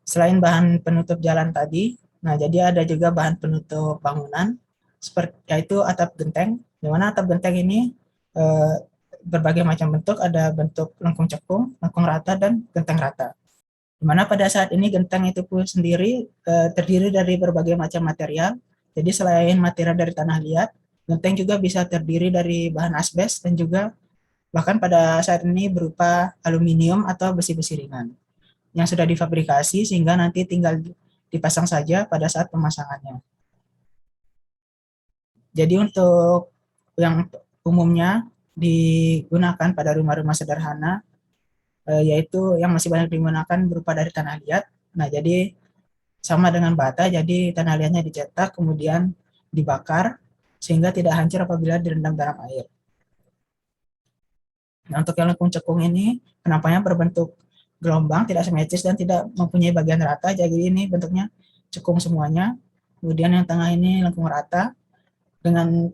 Selain bahan penutup jalan tadi, nah jadi ada juga bahan penutup bangunan, seperti yaitu atap genteng, di mana atap genteng ini eh, berbagai macam bentuk, ada bentuk lengkung cekung, lengkung rata, dan genteng rata. Di mana pada saat ini genteng itu pun sendiri terdiri dari berbagai macam material. Jadi selain material dari tanah liat, genteng juga bisa terdiri dari bahan asbes dan juga bahkan pada saat ini berupa aluminium atau besi-besi ringan yang sudah difabrikasi sehingga nanti tinggal dipasang saja pada saat pemasangannya. Jadi untuk yang umumnya digunakan pada rumah-rumah sederhana, yaitu yang masih banyak digunakan berupa dari tanah liat. Nah, jadi sama dengan bata, jadi tanah liatnya dicetak kemudian dibakar sehingga tidak hancur apabila direndam dalam air. Nah, untuk yang lengkung cekung ini penampaknya berbentuk gelombang, tidak simetris dan tidak mempunyai bagian rata. Jadi ini bentuknya cekung semuanya. Kemudian yang tengah ini lengkung rata dengan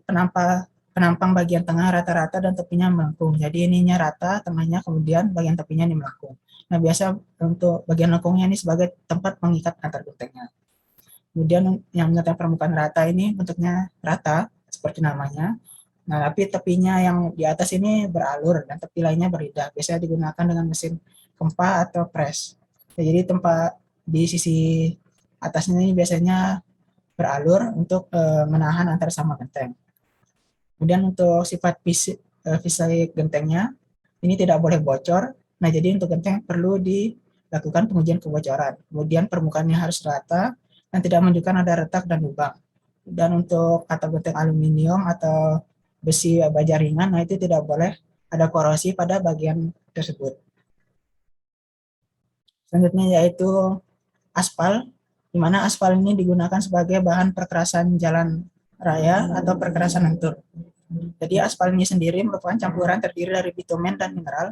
penampang bagian tengah rata-rata dan tepinya melengkung. Jadi ininya rata, tengahnya kemudian bagian tepinya ini melengkung. Nah, biasa untuk bagian lengkungnya ini sebagai tempat mengikat antar gentengnya. Kemudian yang mengetek permukaan rata ini bentuknya rata seperti namanya. Nah, tapi tepinya yang di atas ini beralur dan tepi lainnya berlidah. Biasanya digunakan dengan mesin kempa atau pres. Ya, jadi tempat di sisi atasnya ini biasanya beralur untuk menahan antar sama genteng. Kemudian untuk sifat fisik gentengnya ini tidak boleh bocor. Nah, jadi untuk genteng perlu dilakukan pengujian kebocoran. Kemudian permukaannya harus rata dan tidak menunjukkan ada retak dan lubang. Dan untuk atap genteng aluminium atau besi baja ringan, nah itu tidak boleh ada korosi pada bagian tersebut. Selanjutnya yaitu aspal, di mana aspal ini digunakan sebagai bahan perkerasan jalan raya atau perkerasan lentur. Jadi aspal ini sendiri merupakan campuran terdiri dari bitumen dan mineral.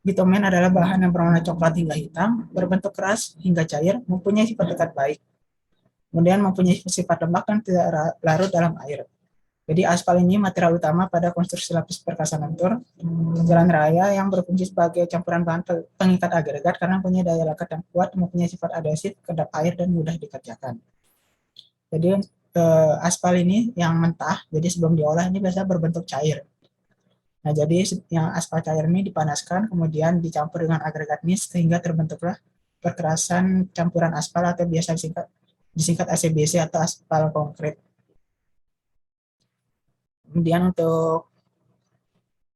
Bitumen adalah bahan yang berwarna coklat hingga hitam, berbentuk keras hingga cair, mempunyai sifat dekat baik. Kemudian mempunyai sifat lembab dan tidak larut dalam air. Jadi aspal ini material utama pada konstruksi lapis perkasan lentur jalan raya yang berfungsi sebagai campuran bahan pengikat agregat karena punya daya lekat yang kuat, mempunyai sifat adhesif, kedap air, dan mudah dikerjakan. Jadi aspal ini yang mentah, jadi sebelum diolah ini biasanya berbentuk cair. Nah, jadi yang aspal cair ini dipanaskan, kemudian dicampur dengan agregat nis sehingga terbentuklah perkerasan campuran aspal atau biasa disingkat ACBC atau aspal konkret. Kemudian untuk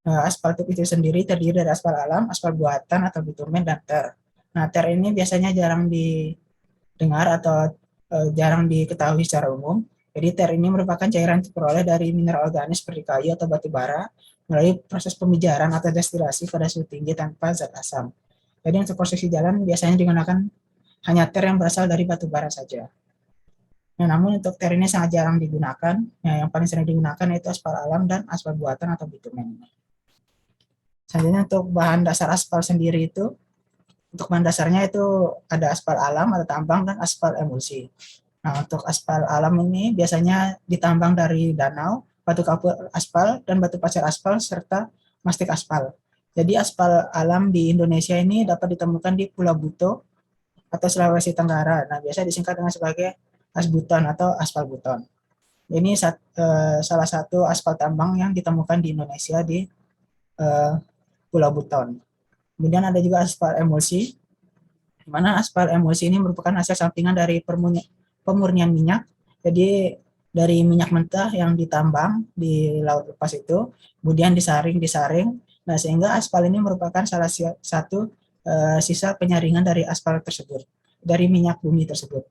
aspal tube itu sendiri terdiri dari aspal alam, aspal buatan atau bitumen, dan ter. Nah, ter ini biasanya jarang didengar atau jarang diketahui secara umum. Jadi ter ini merupakan cairan yang diperoleh dari mineral organik seperti kayu atau batu bara melalui proses pemijaran atau destilasi pada suhu tinggi tanpa zat asam. Jadi untuk konstruksi jalan biasanya digunakan hanya ter yang berasal dari batu bara saja. Nah, namun untuk ter ini sangat jarang digunakan. Nah, yang paling sering digunakan yaitu aspal alam dan aspal buatan atau bitumen. Selanjutnya untuk bahan dasar aspal sendiri itu, untuk bahan dasarnya itu ada aspal alam, ada tambang, dan aspal emulsi. Nah, untuk aspal alam ini biasanya ditambang dari danau, batu kapur aspal, dan batu pasir aspal, serta mastik aspal. Jadi aspal alam di Indonesia ini dapat ditemukan di Pulau Buto atau Sulawesi Tenggara. Nah, biasa disingkat dengan sebagai asbuton atau aspal buton. Ini salah satu aspal tambang yang ditemukan di Indonesia di Pulau Buton. Kemudian ada juga aspal emulsi, di mana aspal emulsi ini merupakan hasil sampingan dari pemurnian minyak. Jadi dari minyak mentah yang ditambang di laut lepas itu, kemudian disaring. Nah, sehingga aspal ini merupakan salah satu sisa penyaringan dari aspal tersebut, dari minyak bumi tersebut.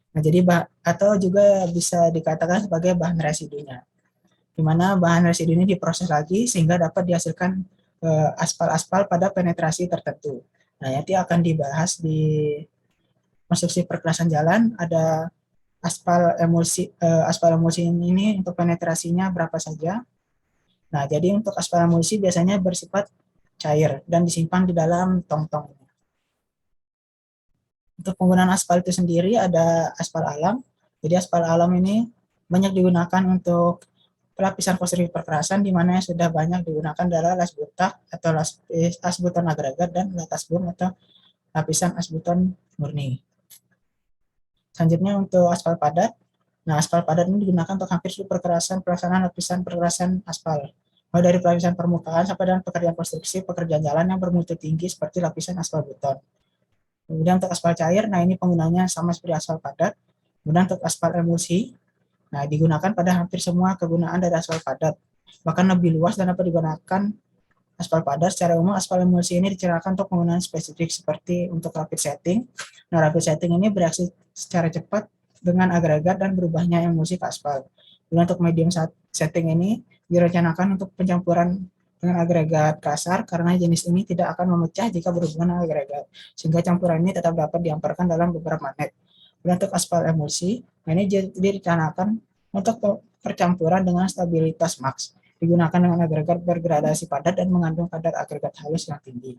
Nah, jadi atau juga bisa dikatakan sebagai bahan residunya, di mana bahan residu ini diproses lagi sehingga dapat dihasilkan aspal-aspal pada penetrasi tertentu. Nah, nanti akan dibahas di konstruksi perkerasan jalan. Ada aspal emulsi ini untuk penetrasinya berapa saja. Nah, jadi untuk aspal emulsi biasanya bersifat cair dan disimpan di dalam tong-tong. Untuk penggunaan aspal itu sendiri ada aspal alam. Jadi aspal alam ini banyak digunakan untuk pelapisan konstruksi perkerasan, di mana yang sudah banyak digunakan adalah las butak atau las butan agregat dan latas bom atau lapisan asbeton murni. Selanjutnya untuk aspal padat. Nah, aspal padat ini digunakan untuk hampir seluruh pelaksanaan lapisan perkerasan aspal. Mulai dari lapisan permukaan sampai dengan pekerjaan konstruksi, pekerjaan jalan yang bermutu tinggi seperti lapisan aspal beton. Kemudian untuk aspal cair, nah ini penggunanya sama seperti aspal padat. Kemudian untuk aspal emulsi, nah digunakan pada hampir semua kegunaan dari aspal padat. Bahkan lebih luas dan dapat digunakan aspal padat. Secara umum, aspal emulsi ini diciptakan untuk penggunaan spesifik seperti untuk rapid setting. Nah, rapid setting ini bereaksi secara cepat dengan agregat dan berubahnya emulsi ke aspal. Dan untuk medium setting ini direncanakan untuk pencampuran dengan agregat kasar karena jenis ini tidak akan memecah jika berhubungan dengan agregat, sehingga campuran ini tetap dapat diamparkan dalam beberapa menit. Dan untuk aspal emulsi, ini direncanakan untuk percampuran dengan stabilitas max, digunakan dengan agregat bergradasi padat dan mengandung kadar agregat halus yang tinggi.